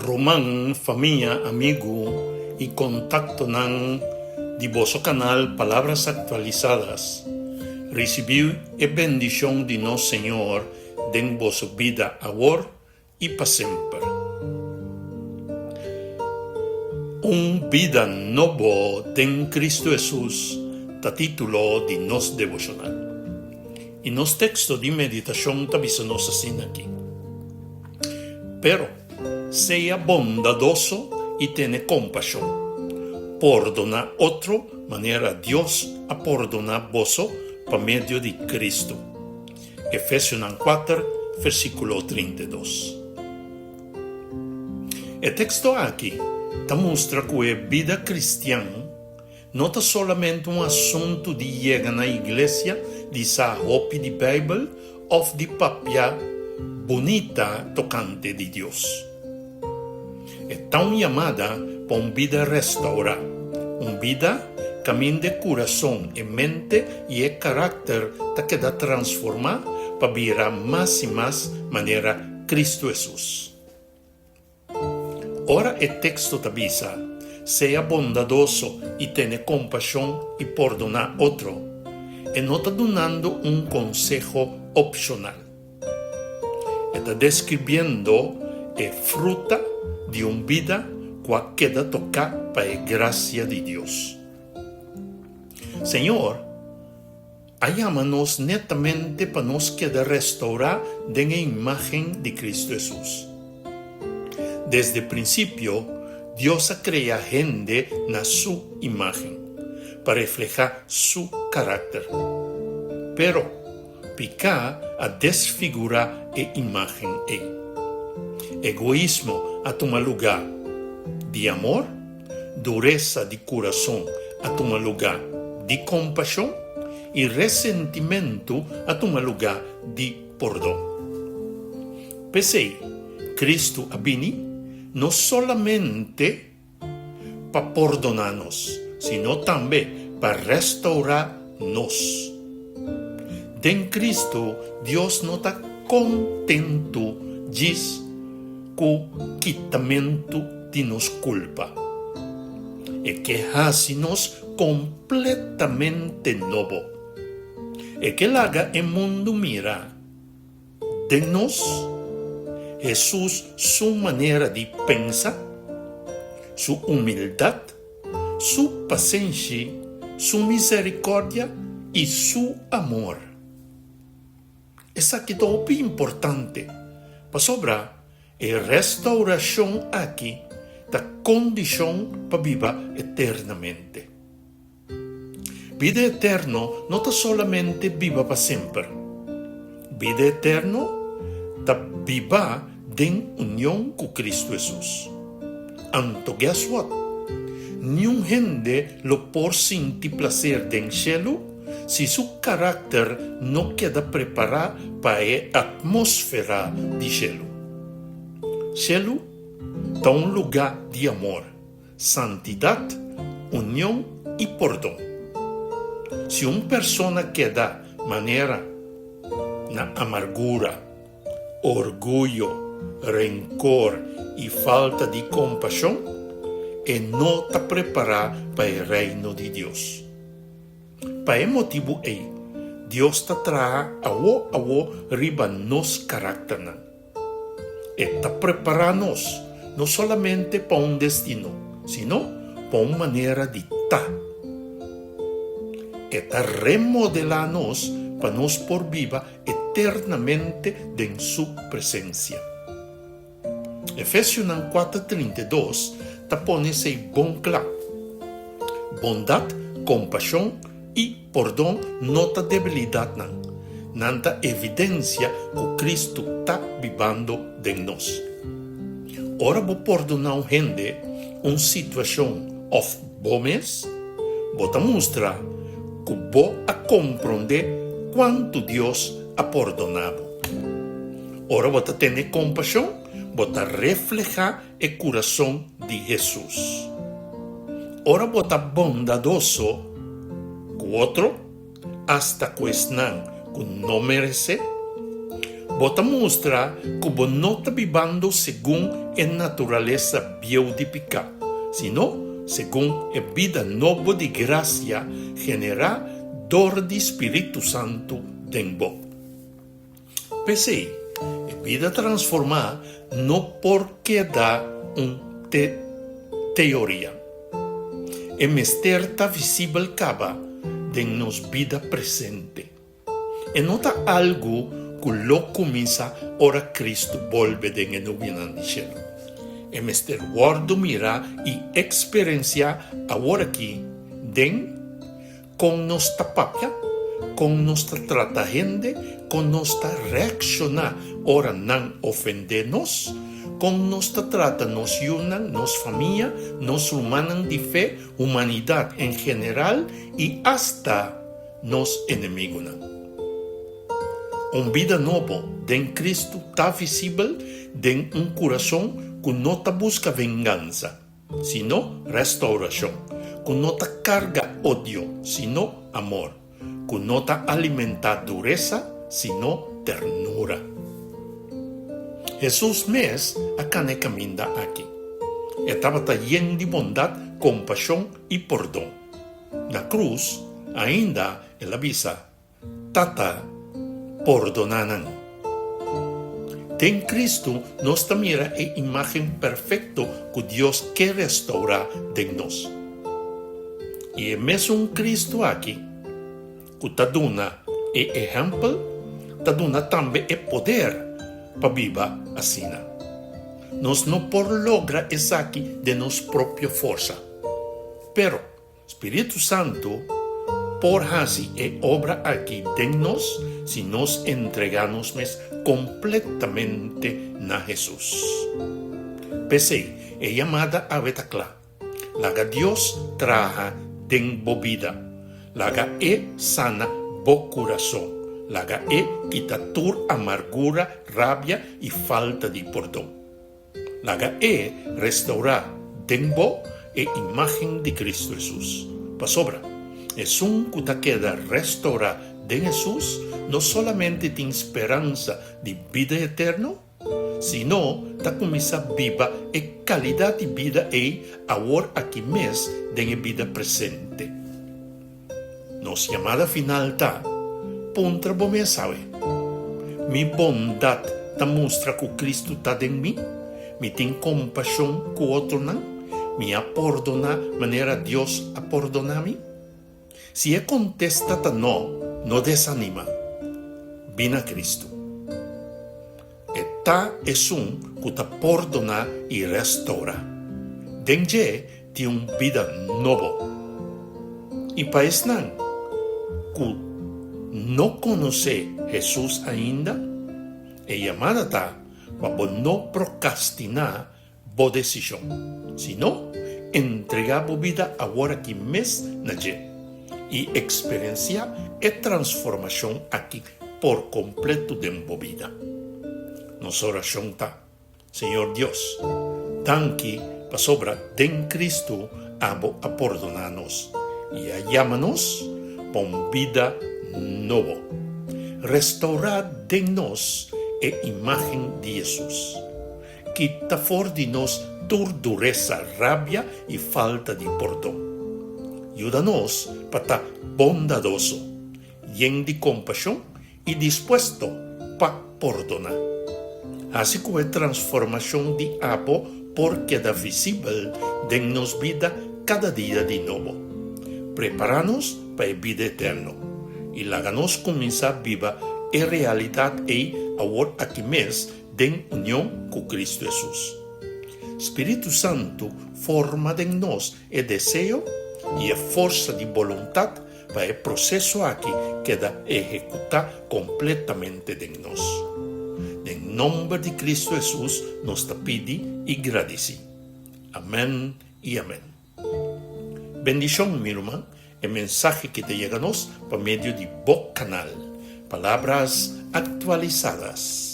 Roman, família, amigo e contacto ng di vosso canal Palabras Actualizadas. Recibiu a bendición de nosso Senhor den vossa vida agora e para sempre. Vida novo den Cristo Jesus, ta título de nos devocional. E nos texto de meditação tabisanos assim aqui. Pero sea bondadoso y tiene compasión. Perdona otro, manera Dios a perdonar vos por medio de Cristo. Efesios 4, versículo 32. El texto aquí te muestra que la vida cristiana no es solamente un asunto de llegar a la iglesia, de saber de Bible o de papia bonita tocante de Dios. Es tan llamada por una vida restaurada, una vida camino de corazón y mente y el carácter que queda transformado para virar más y más manera Cristo Jesús. Ahora el texto te avisa, sea bondadoso y tiene compasión y perdonar otro, y no está dando un consejo opcional. Está describiendo el fruto de una vida que queda tocada para la gracia de Dios. Señor, llámanos netamente para nos quedar restaurar de la imagen de Cristo Jesús. Desde el principio, Dios ha creado gente en su imagen, para reflejar su carácter. Pero, pica a desfigurar la imagen. Egoísmo a tomar lugar de amor, dureza de corazón a tomar lugar de compasión y resentimiento a tomar lugar de perdón. Pensé, Cristo vino no solamente para perdonarnos, sino también para restaurarnos. En Cristo, Dios no está contento con quitamento de nos culpa. Es que hace-nos completamente nuevo. Es que haga el mundo mira de nos Jesús su manera de pensar, su humildad, su paciencia, su misericordia y su amor. Es aquí todo muy importante. Para sobrar, la restauración aquí da condición para vivir eternamente. Vida eterna no está solamente viva para siempre. Vida eterna está viva en unión con Cristo Jesús. Anto guess what? Ni un gente lo por sentir placer del cielo si su carácter no queda preparado para la atmósfera del cielo. Cielo es un lugar de amor, santidad, unión y perdón. Si una persona queda manera na amargura, orgullo, rencor y falta de compasión, no está preparada para el reino de Dios. Para ese motivo, Dios te trae a vos riba nos carácter. Está preparándonos no solamente para un destino, sino para una manera de estar. Está remodelándonos para nos por viva eternamente en su presencia. Efesios 4:32 te pone ese bon claro. Bondad, compasión y perdón no ta debilidad nanta evidencia que Cristo está viviendo de nos. Ahora vos perdonar gente una situación of bomes, vos te muestra que vos a comprender cuánto Dios ha perdonado. Ahora vos te tener compasión, vos te reflejar el corazón de Jesús. Ahora vos te bondadoso con otro hasta que están que no merece. Bota mostra que bo no está vivando según en naturaleza biodifica, sino según a vida nova de gracia genera dor de Espíritu Santo denbo. Pensei, a vida transformada no porque da teoria. É mister está visível caba de nos vida presente. E nota algo que lo comienza ora Cristo volve de en el cielo. É mister guardo mira e experiencia agora aqui den con nuestra papia, con nuestra trata gente, con nuestra reacciona ora nan ofendernos, con nuestra trata nos unan, nos familia, nos humanan de fe, humanidad en general y hasta nos enemigos. Vida nuevo en Cristo está visible en un corazón que no te busca venganza, sino restauración, que no te carga odio, sino amor, que no te alimenta dureza, sino ternura. Jesús mes acá ne camina aquí. Estaba lleno de bondad, compasión y perdón. La cruz ainda el avisa, tata perdonanan. En Cristo nos mira a imagen perfecto que Dios quiere restaurar de nos. Y es mesmo Cristo aquí, que te dona el ejemplo, te dona también el poder para vivir así. Nos no por logra es aquí de nuestra propia fuerza. Pero Espíritu Santo por así es obra aquí de nos si nos entregamos completamente a Jesús. Pese es llamada a Betaclá, la que Dios traja den vida, la que sana bo corazón, la que quita tur amargura, rabia y falta de perdón, la que restaura den bo imagen de Cristo Jesús. Pasobra, es un que te queda restaurar de Jesús, no solamente de esperanza de vida eterna, sino te comienza viva e calidad de vida ahora aquí mes de la vida presente. Nos llamada final está, puntra bo me sabe, mi bondad te muestra que Cristo está en mí, me tiene compasión con otro nan, me ha perdonado manera Dios ha perdonado a mí. Si él contesta no desanima, viene a Cristo. Esta es un que te perdona y restaura. Denje tiene una vida nueva. Y para eso que no conoce Jesús ainda, es llamada para no procrastinar la decisión, sino entregar la vida ahora que mes naye. Y experiencia y transformación aquí por completo de mi vida. Nuestra oración está, Señor Dios, danke para sobra de Cristo a perdonarnos y a llamarnos por vida nueva. Restaurar de nos imagen de Jesús. Quita fuera de nos tu dureza, rabia y falta de perdón. Ayúdanos para estar bondadoso, lleno de compasión y dispuesto para perdonar. Así que la transformación de Abo por queda visible de nos vida cada día de nuevo. Preparanos para la vida eterna y háganos comenzar viva en realidad ahora aquí mes de unión con Cristo Jesús. Espíritu Santo forma en nos el deseo y a fuerza de voluntad para el proceso aquí queda ejecutar completamente de nos. En nombre de Cristo Jesús nos te pide y agradece. Amén y amén. Bendición, mi hermano, el mensaje que te llega por medio de Boc Canal, palabras actualizadas.